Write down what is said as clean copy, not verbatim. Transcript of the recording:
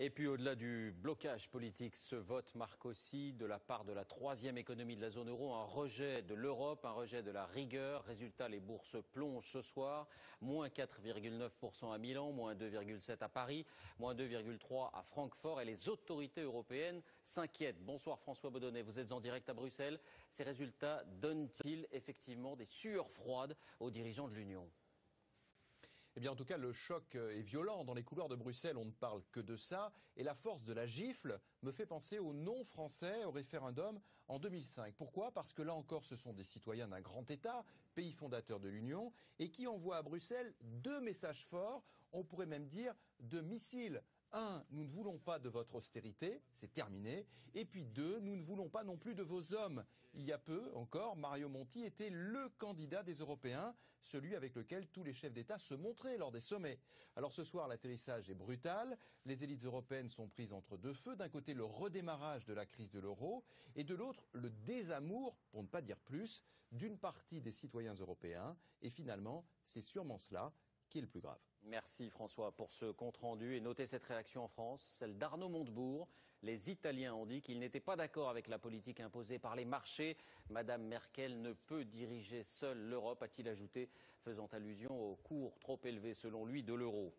Et puis au-delà du blocage politique, ce vote marque aussi de la part de la troisième économie de la zone euro un rejet de l'Europe, un rejet de la rigueur. Résultat, les bourses plongent ce soir. Moins 4,9% à Milan, moins 2,7% à Paris, moins 2,3% à Francfort. Et les autorités européennes s'inquiètent. Bonsoir François Baudonnet, vous êtes en direct à Bruxelles. Ces résultats donnent-ils effectivement des sueurs froides aux dirigeants de l'Union ? Eh bien, en tout cas, le choc est violent. Dans les couloirs de Bruxelles, on ne parle que de ça. Et la force de la gifle me fait penser aux non-français au référendum en 2005. Pourquoi ? Parce que là encore, ce sont des citoyens d'un grand État, pays fondateur de l'Union, et qui envoient à Bruxelles deux messages forts, on pourrait même dire deux missiles. Un, nous ne voulons pas de votre austérité, c'est terminé. Et puis deux, nous ne voulons pas non plus de vos hommes. Il y a peu encore, Mario Monti était le candidat des Européens, celui avec lequel tous les chefs d'État se montraient lors des sommets. Alors ce soir, l'atterrissage est brutal. Les élites européennes sont prises entre deux feux. D'un côté, le redémarrage de la crise de l'euro et de l'autre, le désamour, pour ne pas dire plus, d'une partie des citoyens européens. Et finalement, c'est sûrement cela qui est le plus grave. Merci François pour ce compte-rendu et notez cette réaction en France, celle d'Arnaud Montebourg. Les Italiens ont dit qu'ils n'étaient pas d'accord avec la politique imposée par les marchés. Madame Merkel ne peut diriger seule l'Europe, a-t-il ajouté, faisant allusion au cours trop élevé selon lui de l'euro.